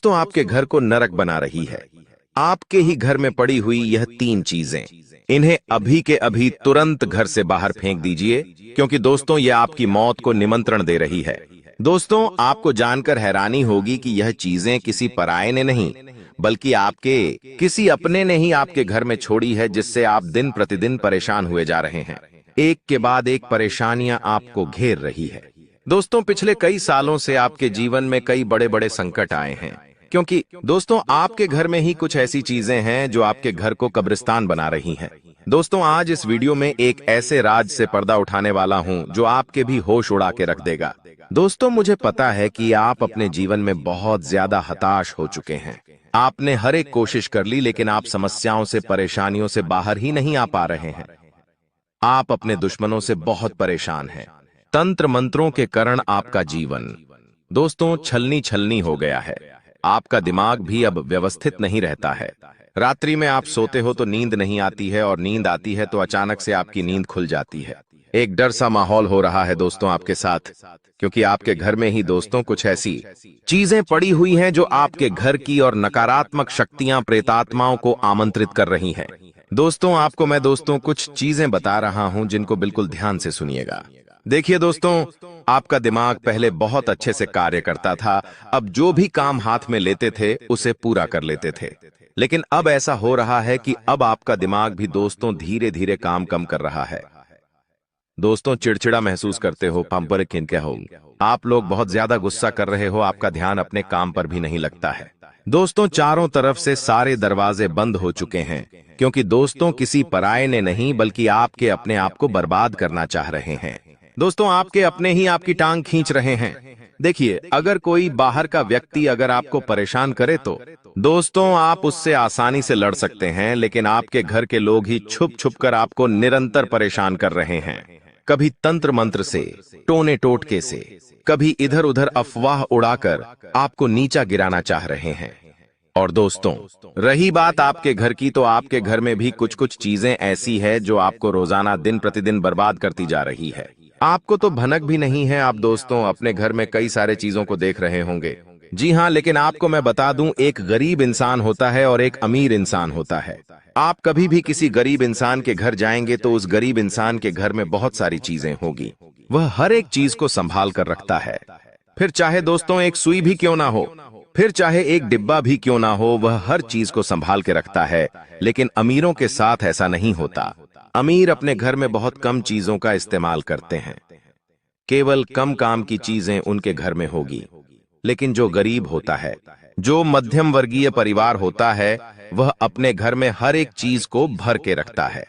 दोस्तों आपके घर को नरक बना रही है आपके ही घर में पड़ी हुई यह तीन चीजें। इन्हें अभी के अभी तुरंत घर से बाहर फेंक दीजिए, क्योंकि दोस्तों यह आपकी मौत को निमंत्रण दे रही है। दोस्तों आपको जानकर हैरानी होगी कि यह चीजें किसी पराये ने नहीं, बल्कि आपके किसी अपने ने ही आपके घर में छोड़ी है, जिससे आप दिन प्रतिदिन परेशान हुए जा रहे हैं। एक के बाद एक परेशानियां आपको घेर रही है। दोस्तों पिछले कई सालों से आपके जीवन में कई बड़े बड़े संकट आए हैं, क्योंकि दोस्तों आपके घर में ही कुछ ऐसी चीजें हैं जो आपके घर को कब्रिस्तान बना रही हैं। दोस्तों आज इस वीडियो में एक ऐसे राज से पर्दा उठाने वाला हूं जो आपके भी होश उड़ा के रख देगा। दोस्तों मुझे पता है कि आप अपने जीवन में बहुत ज्यादा हताश हो चुके हैं। आपने हर एक कोशिश कर ली, लेकिन आप समस्याओं से परेशानियों से बाहर ही नहीं आ पा रहे हैं। आप अपने दुश्मनों से बहुत परेशान हैं। तंत्र मंत्रों के कारण आपका जीवन दोस्तों छलनी छलनी हो गया है। आपका दिमाग भी अब व्यवस्थित नहीं रहता है। रात्रि में आप सोते हो तो नींद नहीं आती है, और नींद आती है तो अचानक से आपकी नींद खुल जाती है। एक डर सा माहौल हो रहा है दोस्तों आपके साथ, क्योंकि आपके घर में ही दोस्तों कुछ ऐसी चीजें पड़ी हुई हैं जो आपके घर की और नकारात्मक शक्तियां प्रेतात्माओं को आमंत्रित कर रही हैं। दोस्तों आपको मैं कुछ चीजें बता रहा हूं, जिनको बिल्कुल ध्यान से सुनिएगा। देखिए दोस्तों, आपका दिमाग पहले बहुत अच्छे से कार्य करता था। अब जो भी काम हाथ में लेते थे उसे पूरा कर लेते थे, लेकिन अब ऐसा हो रहा है कि अब आपका दिमाग भी दोस्तों धीरे धीरे काम कम कर रहा है। दोस्तों चिड़चिड़ा महसूस करते हो, पंपर किनके हो, आप लोग बहुत ज्यादा गुस्सा कर रहे हो, आपका ध्यान अपने काम पर भी नहीं लगता है। दोस्तों चारों तरफ से सारे दरवाजे बंद हो चुके हैं, क्योंकि दोस्तों किसी पराये ने नहीं बल्कि आपके अपने आप को बर्बाद करना चाह रहे हैं। दोस्तों आपके अपने ही आपकी टांग खींच रहे हैं। देखिए, अगर कोई बाहर का व्यक्ति अगर आपको परेशान करे तो दोस्तों आप उससे आसानी से लड़ सकते हैं, लेकिन आपके घर के लोग ही छुप छुप कर आपको निरंतर परेशान कर रहे हैं। कभी तंत्र मंत्र से, टोने टोटके से, कभी इधर उधर अफवाह उड़ाकर आपको नीचा गिराना चाह रहे हैं। और दोस्तों रही बात आपके घर की, तो आपके घर में भी कुछ कुछ चीजें ऐसी है जो आपको रोजाना दिन प्रतिदिन बर्बाद करती जा रही है। आपको तो भनक भी नहीं है। आप दोस्तों अपने घर में कई सारे चीजों को देख रहे होंगे। जी हाँ, लेकिन आपको मैं बता दूं, एक गरीब इंसान होता है और एक अमीर इंसान होता है। आप कभी भी किसी गरीब इंसान के घर जाएंगे तो उस गरीब इंसान के घर में बहुत सारी चीजें होगी। वह हर एक चीज को संभाल कर रखता है। फिर चाहे दोस्तों एक सुई भी क्यों ना हो, फिर चाहे एक डिब्बा भी क्यों ना हो, वह हर चीज को संभाल के रखता है। लेकिन अमीरों के साथ ऐसा नहीं होता। अमीर अपने घर में बहुत कम चीजों का इस्तेमाल करते हैं। केवल कम काम की चीजें उनके घर में होगी। लेकिन जो गरीब होता है, जो मध्यम वर्गीय परिवार होता है, वह अपने घर में हर एक चीज को भर के रखता है।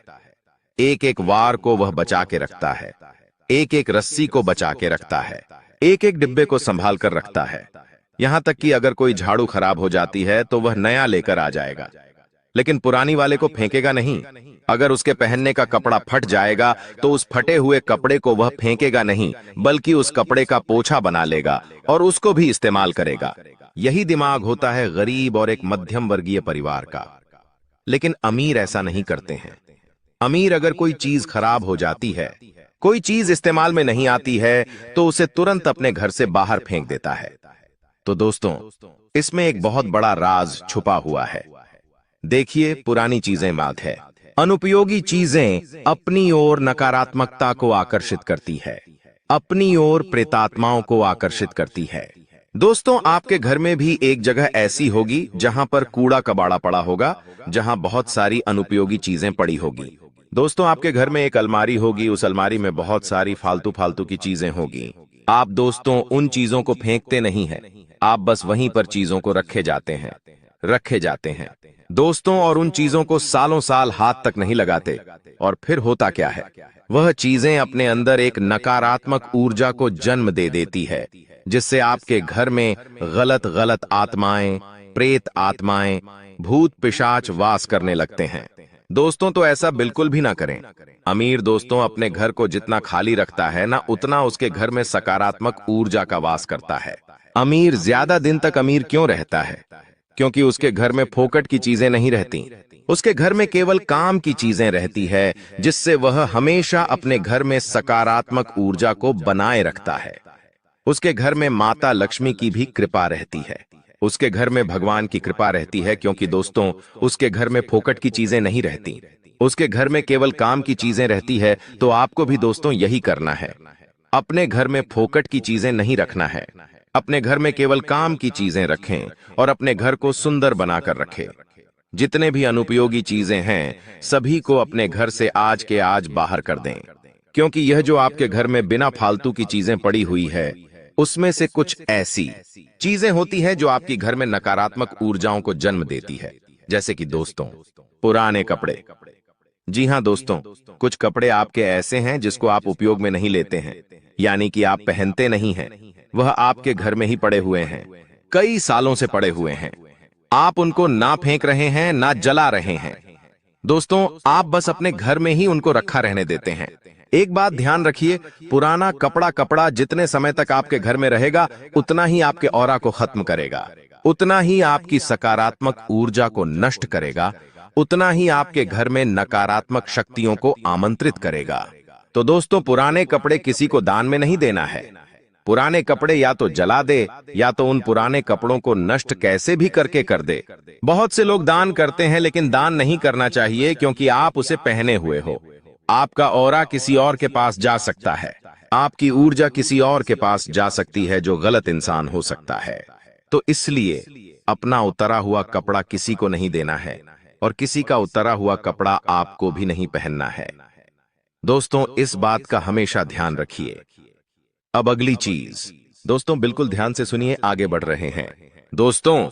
एक एक वार को वह बचा के रखता है, एक एक रस्सी को बचा के रखता है, एक एक डिब्बे को संभाल कर रखता है। यहां तक कि अगर कोई झाड़ू खराब हो जाती है तो वह नया लेकर आ जाएगा, लेकिन पुरानी वाले को फेंकेगा नहीं। अगर उसके पहनने का कपड़ा फट जाएगा तो उस फटे हुए कपड़े को वह फेंकेगा नहीं, बल्कि उस कपड़े का पोछा बना लेगा और उसको भी इस्तेमाल करेगा। यही दिमाग होता है गरीब और एक मध्यम वर्गीय परिवार का। लेकिन अमीर ऐसा नहीं करते हैं। अमीर अगर कोई चीज खराब हो जाती है, कोई चीज इस्तेमाल में नहीं आती है, तो उसे तुरंत अपने घर से बाहर फेंक देता है। तो दोस्तों इसमें एक बहुत बड़ा राज छुपा हुआ है। देखिए, पुरानी चीजें बात है। अनुपयोगी चीजें अपनी ओर नकारात्मकता को आकर्षित करती है, अपनी ओर प्रेतात्माओं को आकर्षित करती है। दोस्तों आपके घर में भी एक जगह ऐसी होगी जहां पर कूड़ा कबाड़ा पड़ा होगा, जहां बहुत सारी अनुपयोगी चीजें पड़ी होगी। दोस्तों आपके घर में एक अलमारी होगी, उस अलमारी में बहुत सारी फालतू फालतू की चीजें होगी। आप दोस्तों उन चीजों को फेंकते नहीं हैं, आप बस वहीं पर चीजों को रखे जाते हैं दोस्तों, और उन चीजों को सालों साल हाथ तक नहीं लगाते। और फिर होता क्या है, वह चीजें अपने अंदर एक नकारात्मक ऊर्जा को जन्म दे देती है, जिससे आपके घर में गलत गलत आत्माएं, प्रेत आत्माएं, भूत पिशाच वास करने लगते हैं। दोस्तों तो ऐसा बिल्कुल भी ना करें। अमीर दोस्तों अपने घर को जितना खाली रखता है ना, उतना उसके घर में सकारात्मक ऊर्जा का वास करता है। अमीर ज्यादा दिन तक अमीर क्यों रहता है? क्योंकि उसके घर में फोकट की चीजें नहीं रहती। उसके घर में केवल काम की चीजें रहती है, जिससे वह हमेशा अपने घर में सकारात्मक ऊर्जा को बनाए रखता है। उसके घर में माता लक्ष्मी की भी कृपा रहती है। उसके घर में भगवान की कृपा रहती है, क्योंकि दोस्तों उसके घर में फोकट की चीजें नहीं रहती। उसके घर में केवल काम की चीजें रहती है। तो आपको भी दोस्तों यही करना है। अपने घर में फोकट की चीजें नहीं रखना है। अपने घर में केवल काम की चीजें रखें और अपने घर को सुंदर बनाकर रखें। जितने भी अनुपयोगी चीजें हैं सभी को अपने घर से आज के आज बाहर कर दें, क्योंकि यह जो आपके घर में बिना फालतू की चीजें पड़ी हुई है उसमें से कुछ ऐसी चीजें होती हैं जो आपकी घर में नकारात्मक ऊर्जाओं को जन्म देती है। जैसे कि दोस्तों पुराने कपड़े। जी हां दोस्तों, कुछ कपड़े आपके ऐसे हैं जिसको आप उपयोग में नहीं लेते हैं, यानी कि आप पहनते नहीं हैं। वह आपके घर में ही पड़े हुए हैं, कई सालों से पड़े हुए हैं। आप उनको ना फेंक रहे हैं ना जला रहे हैं। दोस्तों आप बस अपने घर में ही उनको रखा रहने देते हैं। एक बात ध्यान रखिए, पुराना कपड़ा जितने समय तक आपके घर में रहेगा उतना ही आपके ऑरा को खत्म करेगा, उतना ही आपकी सकारात्मक ऊर्जा को नष्ट करेगा, उतना ही आपके घर में नकारात्मक शक्तियों को आमंत्रित करेगा। तो दोस्तों पुराने कपड़े किसी को दान में नहीं देना है। पुराने कपड़े या तो जला दे या तो उन पुराने कपड़ों को नष्ट कैसे भी करके कर दे। बहुत से लोग दान करते हैं, लेकिन दान नहीं करना चाहिए, क्योंकि आप उसे पहने हुए हो। आपका ऑरा किसी और के पास जा सकता है, आपकी ऊर्जा किसी और के पास जा सकती है जो गलत इंसान हो सकता है। तो इसलिए अपना उतरा हुआ कपड़ा किसी को नहीं देना है और किसी का उतरा हुआ कपड़ा आपको भी नहीं पहनना है। दोस्तों इस बात का हमेशा ध्यान रखिए। अब अगली चीज, दोस्तों बिल्कुल ध्यान से सुनिए, आगे बढ़ रहे हैं। दोस्तों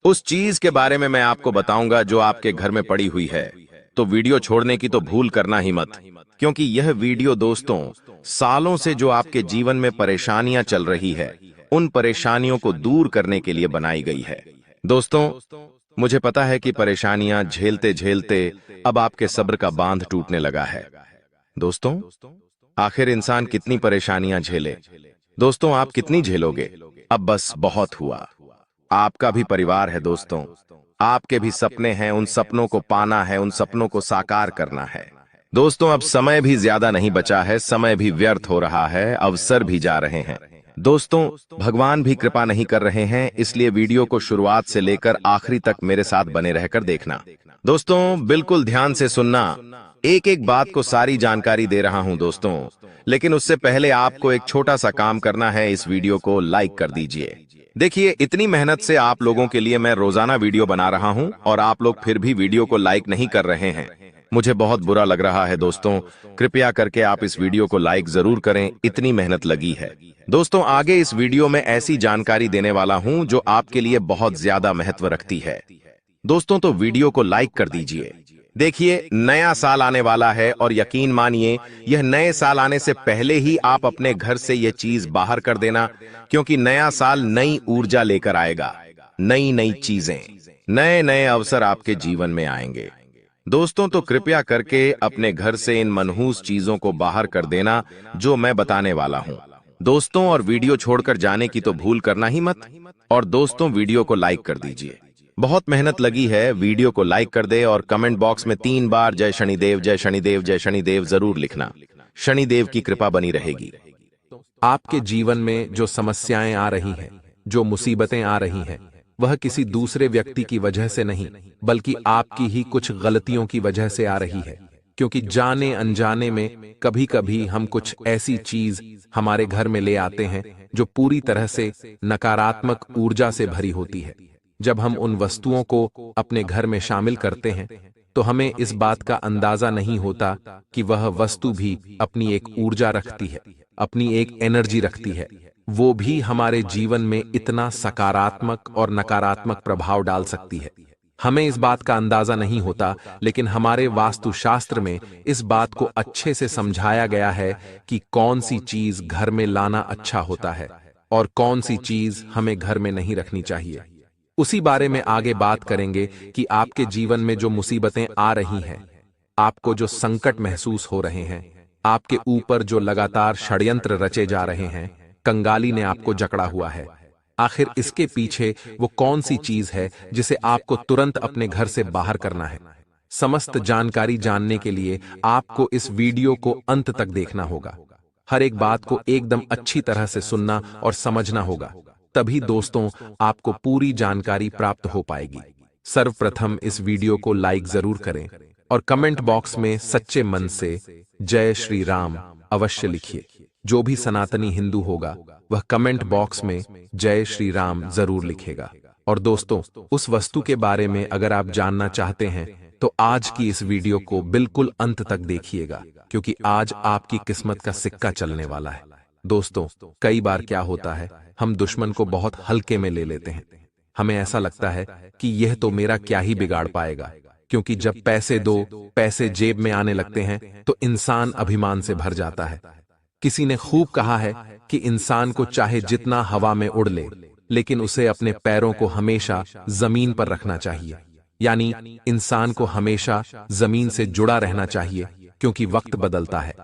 उस चीज के बारे में मैं आपको बताऊंगा जो आपके घर में पड़ी हुई है, तो वीडियो छोड़ने की तो भूल करना ही मत, क्योंकि यह वीडियो दोस्तों सालों से जो आपके जीवन में परेशानियां चल रही है उन परेशानियों को दूर करने के लिए बनाई गई है। दोस्तों मुझे पता है कि परेशानियां झेलते झेलते अब आपके सब्र का बांध टूटने लगा है। दोस्तों आखिर इंसान कितनी परेशानियां झेले। दोस्तों आप कितनी झेलोगे? अब बस बहुत हुआ। आपका भी परिवार है दोस्तों, आपके भी सपने हैं, उन सपनों को पाना है, उन सपनों को साकार करना है। दोस्तों अब समय भी ज्यादा नहीं बचा है, समय भी व्यर्थ हो रहा है, अवसर भी जा रहे हैं। दोस्तों भगवान भी कृपा नहीं कर रहे हैं, इसलिए वीडियो को शुरुआत से लेकर आखिरी तक मेरे साथ बने रहकर देखना। दोस्तों बिल्कुल ध्यान से सुनना, एक एक बात को सारी जानकारी दे रहा हूं दोस्तों, लेकिन उससे पहले आपको एक छोटा सा काम करना है। इस वीडियो को लाइक कर दीजिए। देखिए इतनी मेहनत से आप लोगों के लिए मैं रोजाना वीडियो बना रहा हूं और आप लोग फिर भी वीडियो को लाइक नहीं कर रहे हैं। मुझे बहुत बुरा लग रहा है दोस्तों, कृपया करके आप इस वीडियो को लाइक जरूर करें, इतनी मेहनत लगी है। दोस्तों आगे इस वीडियो में ऐसी जानकारी देने वाला हूं जो आपके लिए बहुत ज्यादा महत्व रखती है। दोस्तों तो वीडियो को लाइक कर दीजिए। देखिए नया साल आने वाला है और यकीन मानिए यह नए साल आने से पहले ही आप अपने घर से यह चीज बाहर कर देना, क्योंकि नया साल नई ऊर्जा लेकर आएगा, नई नई चीजें, नए नए अवसर आपके जीवन में आएंगे। दोस्तों तो कृपया करके अपने घर से इन मनहूस चीजों को बाहर कर देना जो मैं बताने वाला हूं। दोस्तों और वीडियो छोड़कर जाने की तो भूल करना ही मत। और दोस्तों वीडियो को लाइक कर दीजिए। बहुत मेहनत लगी है, वीडियो को लाइक कर दे और कमेंट बॉक्स में 3 बार जय शनिदेव जय शनिदेव जय शनिदेव जरूर लिखना। शनिदेव की कृपा बनी रहेगी। आपके जीवन में जो समस्याएं आ रही हैं, जो मुसीबतें आ रही हैं, वह किसी दूसरे व्यक्ति की वजह से नहीं, बल्कि आपकी ही कुछ गलतियों की वजह से आ रही है। क्योंकि जाने अनजाने में कभी कभी हम कुछ ऐसी चीज हमारे घर में ले आते हैं जो पूरी तरह से नकारात्मक ऊर्जा से भरी होती है। जब हम उन वस्तुओं को अपने घर में शामिल करते हैं तो हमें इस बात का अंदाजा नहीं होता कि वह वस्तु भी अपनी एक ऊर्जा रखती है, अपनी एक एनर्जी रखती है। वो भी हमारे जीवन में इतना सकारात्मक और नकारात्मक प्रभाव डाल सकती है। हमें इस बात का अंदाजा नहीं होता, लेकिन हमारे वास्तुशास्त्र में इस बात को अच्छे से समझाया गया है कि कौन सी चीज घर में लाना अच्छा होता है और कौन सी चीज हमें घर में नहीं रखनी चाहिए। उसी बारे में आगे बात करेंगे कि आपके जीवन में जो मुसीबतें आ रही हैं, आपको जो संकट महसूस हो रहे हैं, आपके ऊपर जो लगातार षड्यंत्र रचे जा रहे हैं, कंगाली ने आपको जकड़ा हुआ है। आखिर इसके पीछे वो कौन सी चीज है जिसे आपको तुरंत अपने घर से बाहर करना है? समस्त जानकारी जानने के लिए आपको इस वीडियो को अंत तक देखना होगा। हर एक बात को एकदम अच्छी तरह से सुनना और समझना होगा। तभी दोस्तों आपको पूरी जानकारी प्राप्त हो पाएगी। सर्वप्रथम इस वीडियो को लाइक जरूर करें और कमेंट बॉक्स में सच्चे मन से जय श्री राम अवश्य लिखिए। जो भी सनातनी हिंदू होगा वह कमेंट बॉक्स में जय श्री राम जरूर लिखेगा। और दोस्तों, उस वस्तु के बारे में अगर आप जानना चाहते हैं तो आज की इस वीडियो को बिल्कुल अंत तक देखिएगा, क्योंकि आज आपकी किस्मत का सिक्का चलने वाला है। दोस्तों, कई बार क्या होता है, हम दुश्मन को बहुत हल्के में ले लेते हैं। हमें ऐसा लगता है कि यह तो मेरा क्या ही बिगाड़ पाएगा, क्योंकि जब पैसे दो पैसे जेब में आने लगते हैं तो इंसान अभिमान से भर जाता है। किसी ने खूब कहा है कि इंसान को चाहे जितना हवा में उड़ ले, लेकिन उसे अपने पैरों को हमेशा जमीन पर रखना चाहिए। यानी इंसान को हमेशा जमीन से जुड़ा रहना चाहिए, क्योंकि वक्त बदलता है।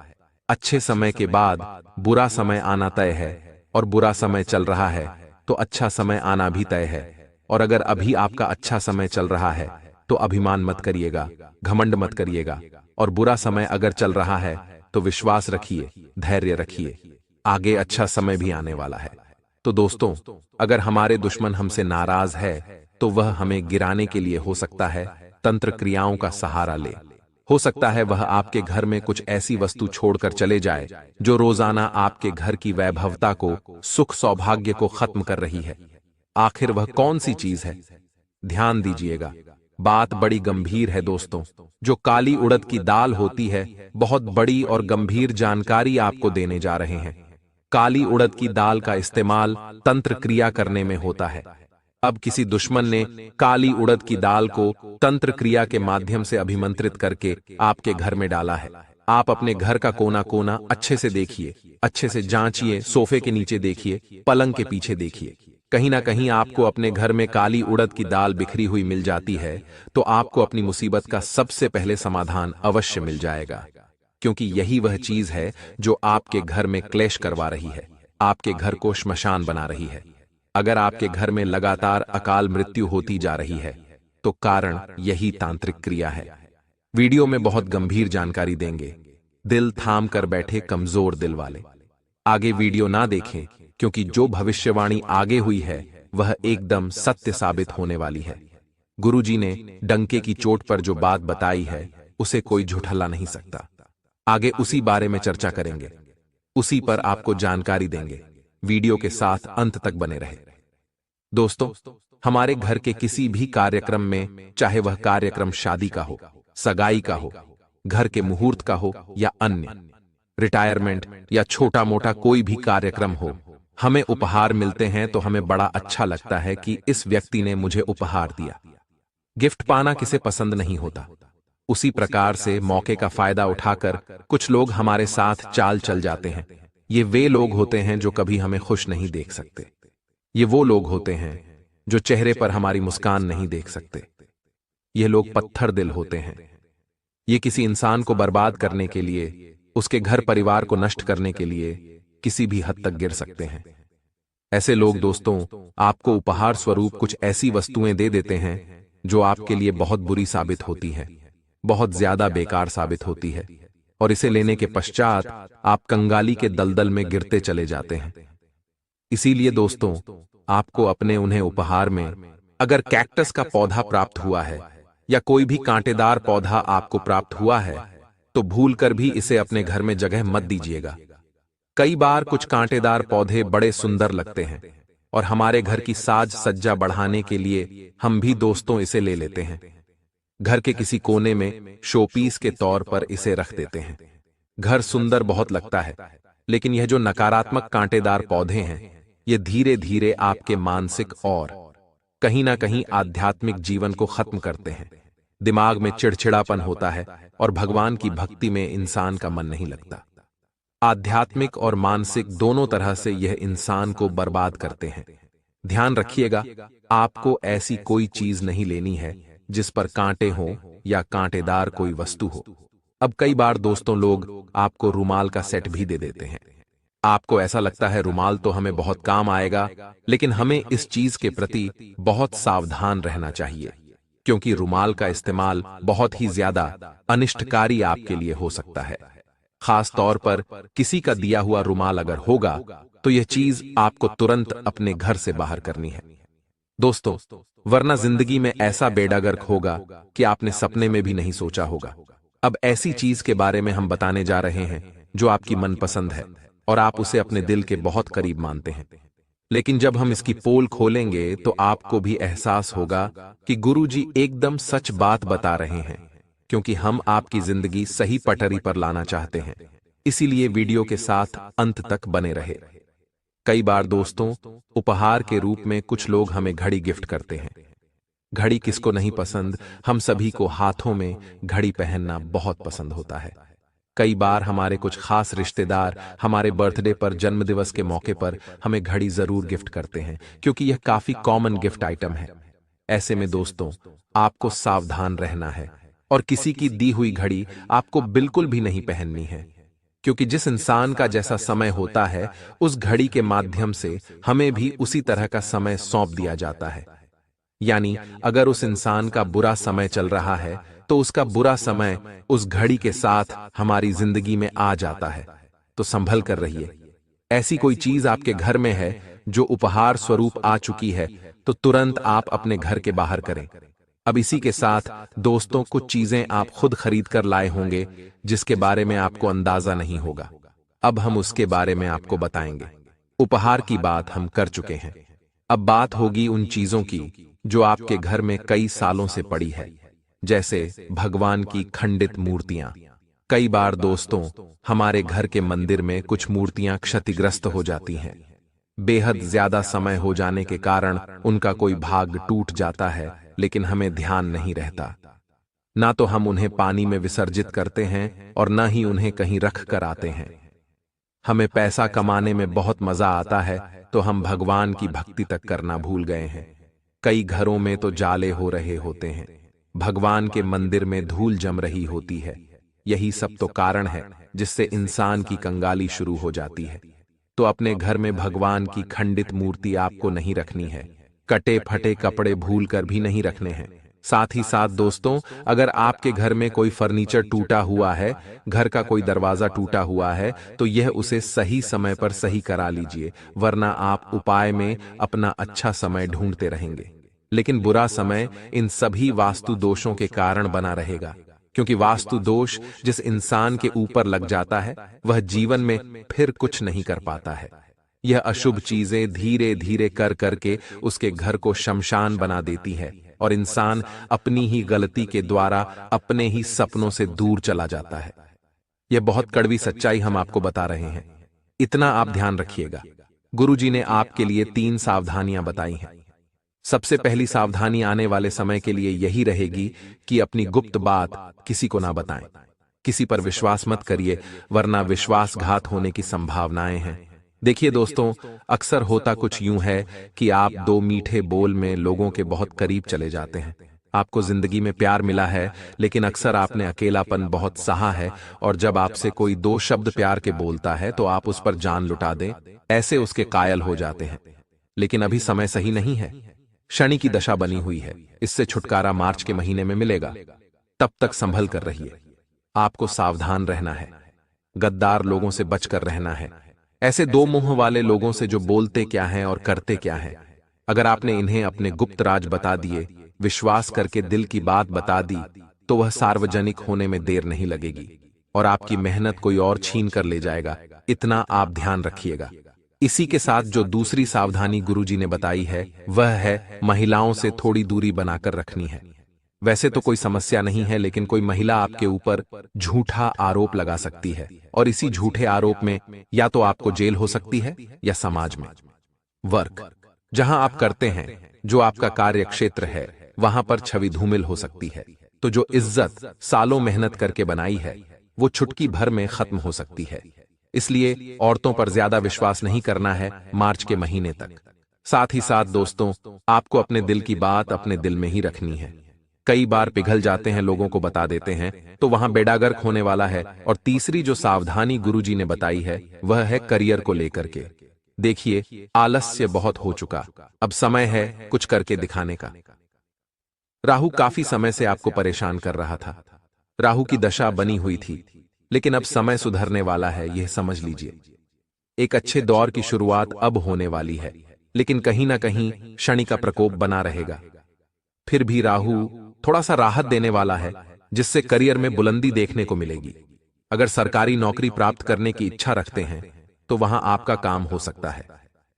अच्छे समय के बाद बुरा समय आना तय है, और बुरा समय चल रहा है तो अच्छा समय आना भी तय है। और अगर अभी आपका अच्छा समय चल रहा है तो अभिमान मत करिएगा, घमंड मत करिएगा। और बुरा समय अगर चल रहा है तो विश्वास रखिए, धैर्य रखिए, आगे अच्छा समय भी आने वाला है। तो दोस्तों, अगर हमारे दुश्मन हमसे नाराज है तो वह हमें गिराने के लिए हो सकता है तंत्र क्रियाओं का सहारा ले। हो सकता है वह आपके घर में कुछ ऐसी वस्तु छोड़कर चले जाए जो रोजाना आपके घर की वैभवता को, सुख सौभाग्य को खत्म कर रही है। आखिर वह कौन सी चीज है? ध्यान दीजिएगा, बात बड़ी गंभीर है दोस्तों। जो काली उड़द की दाल होती है, बहुत बड़ी और गंभीर जानकारी आपको देने जा रहे हैं। काली उड़द की दाल का इस्तेमाल तंत्र क्रिया करने में होता है। अब किसी दुश्मन ने काली उड़द की दाल को तंत्र क्रिया के माध्यम से अभिमंत्रित करके आपके घर में डाला है। आप अपने घर का कोना कोना अच्छे से देखिए, अच्छे से जांचिए, सोफे के नीचे देखिए, पलंग के पीछे देखिए। कहीं ना कहीं आपको अपने घर में काली उड़द की दाल बिखरी हुई मिल जाती है तो आपको अपनी मुसीबत का सबसे पहले समाधान अवश्य मिल जाएगा, क्योंकि यही वह चीज है जो आपके घर में क्लेश करवा रही है, आपके घर को श्मशान बना रही है। अगर आपके घर में लगातार अकाल मृत्यु होती जा रही है तो कारण यही तांत्रिक क्रिया है। वीडियो में बहुत गंभीर जानकारी देंगे, दिल थाम कर बैठे कमजोर दिल वाले आगे वीडियो ना देखें, क्योंकि जो भविष्यवाणी आगे हुई है वह एकदम सत्य साबित होने वाली है। गुरुजी ने डंके की चोट पर जो बात बताई है उसे कोई झुठला नहीं सकता। आगे उसी बारे में चर्चा करेंगे, उसी पर आपको जानकारी देंगे। वीडियो के साथ अंत तक बने रहे। दोस्तों, हमारे घर के किसी भी कार्यक्रम में, चाहे वह कार्यक्रम शादी का हो, सगाई का हो, घर के मुहूर्त का हो या अन्य, रिटायरमेंट या छोटा मोटा कोई भी कार्यक्रम हो, हमें उपहार मिलते हैं तो हमें बड़ा अच्छा लगता है कि इस व्यक्ति ने मुझे उपहार दिया। गिफ्ट पाना किसे पसंद नहीं होता। उसी प्रकार से मौके का फायदा उठाकर कुछ लोग हमारे साथ चाल चल जाते हैं। ये वे लोग होते हैं जो कभी हमें खुश नहीं देख सकते। ये वो लोग होते हैं जो चेहरे पर हमारी मुस्कान नहीं देख सकते। ये लोग पत्थर दिल होते हैं। ये किसी इंसान को बर्बाद करने के लिए, उसके घर परिवार को नष्ट करने के लिए किसी भी हद तक गिर सकते हैं। ऐसे लोग दोस्तों आपको उपहार स्वरूप कुछ ऐसी वस्तुएं दे देते हैं जो आपके लिए बहुत बुरी साबित होती है, बहुत ज्यादा बेकार साबित होती है, और इसे लेने के पश्चात आप कंगाली के दलदल में गिरते चले जाते हैं। इसीलिए दोस्तों, आपको अपने उन्हें उपहार में अगर कैक्टस का पौधा प्राप्त हुआ है या कोई भी कांटेदार पौधा आपको प्राप्त हुआ है तो भूलकर भी इसे अपने घर में जगह मत दीजिएगा। कई बार कुछ कांटेदार पौधे बड़े सुंदर लगते हैं और हमारे घर की साज सज्जा बढ़ाने के लिए हम भी दोस्तों इसे ले लेते हैं। घर के किसी कोने में शोपीस के तौर पर इसे रख देते हैं। घर सुंदर बहुत लगता है, लेकिन यह जो नकारात्मक कांटेदार पौधे हैं ये धीरे धीरे आपके मानसिक और कहीं ना कहीं आध्यात्मिक जीवन को खत्म करते हैं। दिमाग में चिड़चिड़ापन होता है और भगवान की भक्ति में इंसान का मन नहीं लगता। आध्यात्मिक और मानसिक दोनों तरह से यह इंसान को बर्बाद करते हैं। ध्यान रखिएगा, आपको ऐसी कोई चीज नहीं लेनी है जिस पर कांटे हों या कांटेदार कोई वस्तु हो। अब कई बार दोस्तों लोग आपको रुमाल का सेट भी दे देते हैं। आपको ऐसा लगता है रुमाल तो हमें बहुत काम आएगा, लेकिन हमें इस चीज के प्रति बहुत सावधान रहना चाहिए, क्योंकि रुमाल का इस्तेमाल बहुत ही ज्यादा अनिष्टकारी आपके लिए हो सकता है। खास तौर पर किसी का दिया हुआ रुमाल अगर होगा तो यह चीज आपको तुरंत अपने घर से बाहर करनी है दोस्तों, वरना जिंदगी में ऐसा बेड़ा गर्क होगा कि आपने सपने में भी नहीं सोचा होगा। अब ऐसी चीज के बारे में हम बताने जा रहे हैं जो आपकी मनपसंद है और आप उसे अपने दिल के बहुत करीब मानते हैं। लेकिन जब हम इसकी पोल खोलेंगे तो आपको भी एहसास होगा कि गुरुजी एकदम सच बात बता रहे हैं, क्योंकि हम आपकी जिंदगी सही पटरी पर लाना चाहते हैं। इसीलिए वीडियो के साथ अंत तक बने रहे। कई बार दोस्तों, उपहार के रूप में कुछ लोग हमें घड़ी गिफ्ट करते हैं। घड़ी किसको नहीं पसंद, हम सभी को हाथों में घड़ी पहनना बहुत पसंद होता है। कई बार हमारे कुछ खास रिश्तेदार हमारे बर्थडे पर, जन्मदिवस के मौके पर हमें घड़ी जरूर गिफ्ट करते हैं, क्योंकि यह काफी कॉमन गिफ्ट आइटम है। ऐसे में दोस्तों, आपको सावधान रहना है और किसी की दी हुई घड़ी आपको बिल्कुल भी नहीं पहननी है, क्योंकि जिस इंसान का जैसा समय होता है उस घड़ी के माध्यम से हमें भी उसी तरह का समय सौंप दिया जाता है। यानी अगर उस इंसान का बुरा समय चल रहा है तो उसका बुरा समय उस घड़ी के साथ हमारी जिंदगी में आ जाता है। तो संभल कर रहिए। ऐसी कोई चीज आपके घर में है जो उपहार स्वरूप आ चुकी है तो तुरंत आप अपने घर के बाहर करें। अब इसी के साथ दोस्तों, कुछ चीजें आप खुद खरीद कर लाए होंगे जिसके बारे में आपको अंदाजा नहीं होगा। अब हम उसके बारे में आपको बताएंगे। उपहार की बात हम कर चुके हैं, अब बात होगी उन चीजों की जो आपके घर में कई सालों से पड़ी है, जैसे भगवान की खंडित मूर्तियां। कई बार दोस्तों, हमारे घर के मंदिर में कुछ मूर्तियां क्षतिग्रस्त हो जाती हैं। बेहद ज्यादा समय हो जाने के कारण उनका कोई भाग टूट जाता है, लेकिन हमें ध्यान नहीं रहता। ना तो हम उन्हें पानी में विसर्जित करते हैं और ना ही उन्हें कहीं रख कर आते हैं। हमें पैसा कमाने में बहुत मजा आता है तो हम भगवान की भक्ति तक करना भूल गए हैं। कई घरों में तो जाले हो रहे होते हैं, भगवान के मंदिर में धूल जम रही होती है। यही सब तो कारण है जिससे इंसान की कंगाली शुरू हो जाती है। तो अपने घर में भगवान की खंडित मूर्ति आपको नहीं रखनी है। कटे फटे कपड़े भूल कर भी नहीं रखने हैं। साथ ही साथ दोस्तों, अगर आपके घर में कोई फर्नीचर टूटा हुआ है, घर का कोई दरवाजा टूटा हुआ है, तो यह उसे सही समय पर सही करा लीजिए, वरना आप उपाय में अपना अच्छा समय ढूंढते रहेंगे। लेकिन बुरा समय इन सभी वास्तु दोषों के कारण बना रहेगा, क्योंकि वास्तु दोष जिस इंसान के ऊपर लग जाता है वह जीवन में फिर कुछ नहीं कर पाता है। यह अशुभ चीजें धीरे धीरे कर करके उसके घर को शमशान बना देती है और इंसान अपनी ही गलती के द्वारा अपने ही सपनों से दूर चला जाता है। यह बहुत कड़वी सच्चाई हम आपको बता रहे हैं, इतना आप ध्यान रखिएगा। गुरुजी ने आपके लिए 3 सावधानियां बताई हैं। सबसे पहली सावधानी आने वाले समय के लिए यही रहेगी कि अपनी गुप्त बात किसी को ना बताएं। किसी पर विश्वास मत करिए, वरना विश्वासघात होने की संभावनाएं हैं। देखिए दोस्तों, अक्सर होता कुछ यूं है कि आप 2 मीठे बोल में लोगों के बहुत करीब चले जाते हैं। आपको जिंदगी में प्यार मिला है, लेकिन अक्सर आपने अकेलापन बहुत सहा है, और जब आपसे कोई 2 शब्द प्यार के बोलता है तो आप उस पर जान लुटा दें, ऐसे उसके कायल हो जाते हैं। लेकिन अभी समय सही नहीं है, शनि की दशा बनी हुई है। इससे छुटकारा मार्च के महीने में मिलेगा। तब तक संभल कर रहिए। आपको सावधान रहना है, गद्दार लोगों से बचकर रहना है। ऐसे 2 मुंह वाले लोगों से जो बोलते क्या हैं और करते क्या हैं। अगर आपने इन्हें अपने गुप्त राज बता दिए, विश्वास करके दिल की बात बता दी, तो वह सार्वजनिक होने में देर नहीं लगेगी और आपकी मेहनत कोई और छीन कर ले जाएगा। इतना आप ध्यान रखिएगा। इसी के साथ जो दूसरी सावधानी गुरुजी ने बताई है वह है महिलाओं से थोड़ी दूरी बनाकर रखनी है। वैसे तो कोई समस्या नहीं है, लेकिन कोई महिला आपके ऊपर झूठा आरोप लगा सकती है और इसी झूठे आरोप में या तो आपको जेल हो सकती है या समाज में वर्क जहां आप करते हैं, जो आपका कार्य क्षेत्र है, वहां पर छवि धूमिल हो सकती है। तो जो इज्जत सालों मेहनत करके बनाई है वो चुटकी भर में खत्म हो सकती है। इसलिए औरतों पर ज्यादा विश्वास नहीं करना है मार्च के महीने तक। साथ ही साथ दोस्तों, आपको अपने दिल की बात अपने दिल में ही रखनी है। कई बार पिघल जाते हैं, लोगों को बता देते हैं, तो वहां बेड़ागर्क होने वाला है। और तीसरी जो सावधानी गुरुजी ने बताई है वह है करियर को लेकर के। देखिए, आलस्य बहुत हो चुका, अब समय है कुछ करके दिखाने का। राहु काफी समय से आपको परेशान कर रहा था। राहु की दशा बनी हुई थी, लेकिन अब समय सुधरने वाला है, यह समझ लीजिए। एक अच्छे दौर की शुरुआत अब होने वाली है, लेकिन कहीं ना कहीं शनि का प्रकोप बना रहेगा। फिर भी राहु थोड़ा सा राहत देने वाला है, जिससे करियर में बुलंदी देखने को मिलेगी। अगर सरकारी नौकरी प्राप्त करने की इच्छा रखते हैं तो वहां आपका काम हो सकता है।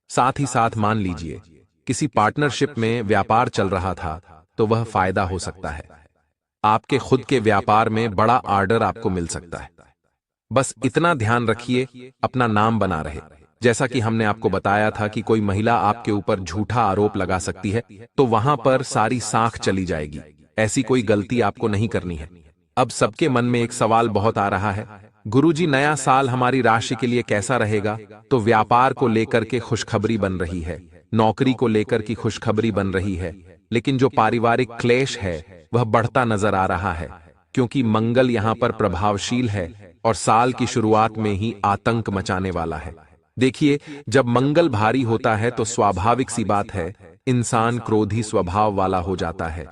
साथ ही साथ मान लीजिए किसी पार्टनरशिप में व्यापार चल रहा था तो वह फायदा हो सकता है। आपके खुद के व्यापार में बड़ा ऑर्डर आपको मिल सकता है। बस इतना ध्यान रखिए, अपना नाम बना रहे। जैसा कि हमने आपको बताया था कि कोई महिला आपके ऊपर झूठा आरोप लगा सकती है, तो वहां पर सारी साख चली जाएगी। ऐसी कोई गलती आपको नहीं करनी है। अब सबके मन में एक सवाल बहुत आ रहा है, गुरुजी नया साल हमारी राशि के लिए कैसा रहेगा? तो व्यापार को लेकर के खुशखबरी बन रही है, नौकरी को लेकर की खुशखबरी बन रही है, लेकिन जो पारिवारिक क्लेश है वह बढ़ता नजर आ रहा है, क्योंकि मंगल यहां पर प्रभावशील है और साल की शुरुआत में ही आतंक मचाने वाला है। देखिए, जब मंगल भारी होता है तो स्वाभाविक सी बात है, इंसान क्रोधी स्वभाव वाला हो जाता है।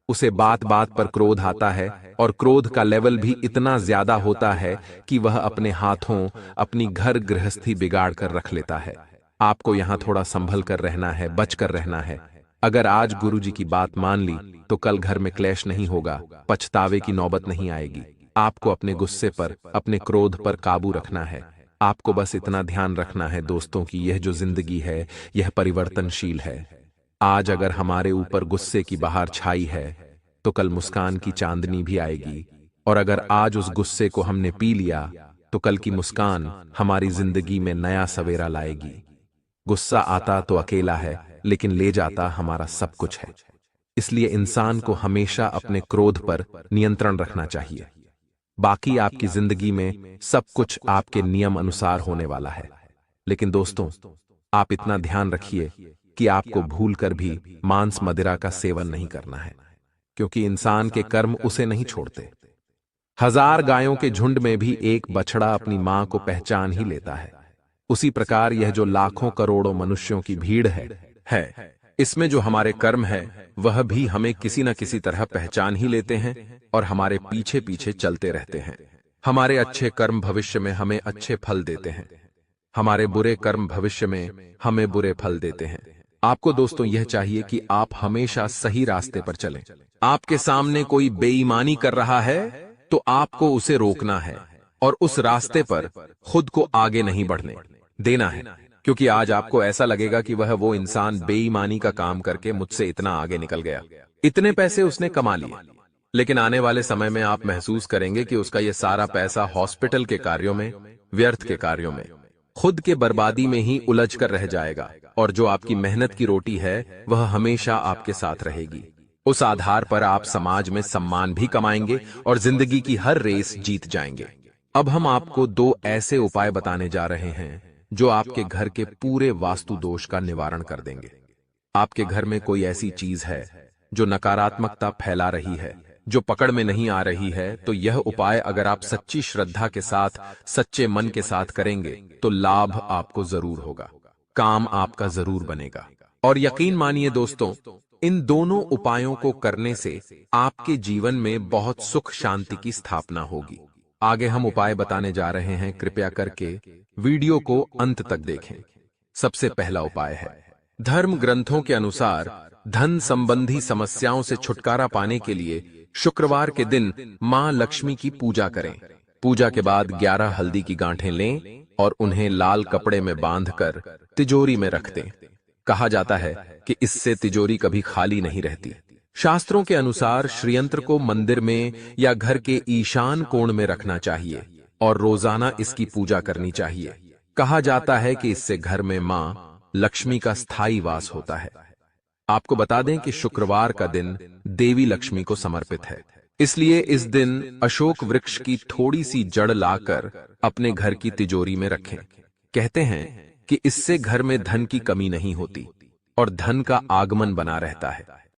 उसे बात बात पर क्रोध आता है और क्रोध का लेवल भी इतना ज्यादा होता है कि वह अपने हाथों अपनी घर गृहस्थी बिगाड़ कर रख लेता है। आपको यहां थोड़ा संभल कर रहना है, बच कर रहना है। अगर आज गुरुजी की बात मान ली तो कल घर में क्लेश नहीं होगा, पछतावे की नौबत नहीं आएगी। आपको अपने गुस्से पर, अपने क्रोध पर काबू रखना है। आपको बस इतना ध्यान रखना है दोस्तों कि यह जो जिंदगी है यह परिवर्तनशील है। आज अगर हमारे ऊपर गुस्से की बहार छाई है तो कल मुस्कान की चांदनी भी आएगी, और अगर आज उस गुस्से को हमने पी लिया तो कल की मुस्कान हमारी जिंदगी में नया सवेरा लाएगी। गुस्सा आता तो अकेला है, लेकिन ले जाता हमारा सब कुछ है। इसलिए इंसान को हमेशा अपने क्रोध पर नियंत्रण रखना चाहिए। बाकी आपकी जिंदगी में सब कुछ आपके नियम अनुसार होने वाला है। लेकिन दोस्तों, आप इतना ध्यान रखिए कि आपको भूलकर भी मांस मदिरा का सेवन नहीं करना है, क्योंकि इंसान के कर्म उसे नहीं छोड़ते। 1000 गायों के झुंड में भी एक बछड़ा अपनी मां को पहचान ही लेता है। उसी प्रकार यह जो लाखों करोड़ों मनुष्यों की भीड़ है, इसमें जो हमारे कर्म है वह भी हमें किसी न किसी तरह पहचान ही लेते हैं और हमारे पीछे पीछे चलते रहते हैं। हमारे अच्छे कर्म भविष्य में हमें अच्छे फल देते हैं, हमारे बुरे कर्म भविष्य में हमें बुरे फल देते हैं। आपको दोस्तों यह चाहिए कि आप हमेशा सही रास्ते पर चलें। आपके सामने कोई बेईमानी कर रहा है तो आपको उसे रोकना है और उस रास्ते पर खुद को आगे नहीं बढ़ने देना है, क्योंकि आज आपको ऐसा लगेगा कि वह वो इंसान बेईमानी का काम करके मुझसे इतना आगे निकल गया, इतने पैसे उसने कमा लिए। लेकिन आने वाले समय में आप महसूस करेंगे कि उसका यह सारा पैसा हॉस्पिटल के कार्यों में, व्यर्थ के कार्यों में, खुद के बर्बादी में ही उलझ कर रह जाएगा, और जो आपकी मेहनत की रोटी है वह हमेशा आपके साथ रहेगी। उस आधार पर आप समाज में सम्मान भी कमाएंगे और जिंदगी की हर रेस जीत जाएंगे। अब हम आपको 2 ऐसे उपाय बताने जा रहे हैं जो आपके घर के पूरे वास्तु दोष का निवारण कर देंगे। आपके घर में कोई ऐसी चीज है जो नकारात्मकता फैला रही है, जो पकड़ में नहीं आ रही है, तो यह उपाय अगर आप सच्ची श्रद्धा के साथ, सच्चे मन के साथ करेंगे तो लाभ आपको जरूर होगा, काम आपका जरूर बनेगा। और यकीन मानिए दोस्तों, इन दोनों उपायों को करने से आपके जीवन में बहुत सुख शांति की स्थापना होगी। आगे हम उपाय बताने जा रहे हैं, कृपया करके वीडियो को अंत तक देखें। सबसे पहला उपाय है, धर्म ग्रंथों के अनुसार धन संबंधी समस्याओं से छुटकारा पाने के लिए शुक्रवार के दिन मां लक्ष्मी की पूजा करें। पूजा के बाद 11 हल्दी की गांठें लें और उन्हें लाल कपड़े में बांधकर तिजोरी में रख दें। कहा जाता है कि इससे तिजोरी कभी खाली नहीं रहती। शास्त्रों के अनुसार श्रीयंत्र को मंदिर में या घर के ईशान कोण में रखना चाहिए और रोजाना इसकी पूजा करनी चाहिए। कहा जाता है कि इससे घर में मां लक्ष्मी का स्थायी वास होता है। आपको बता दें कि शुक्रवार का दिन देवी लक्ष्मी को समर्पित है, इसलिए इस दिन अशोक वृक्ष की थोड़ी सी जड़ लाकर अपने घर की तिजोरी में रखें। कहते हैं कि इससे घर में धन की कमी नहीं होती और धन का आगमन बना रहता है।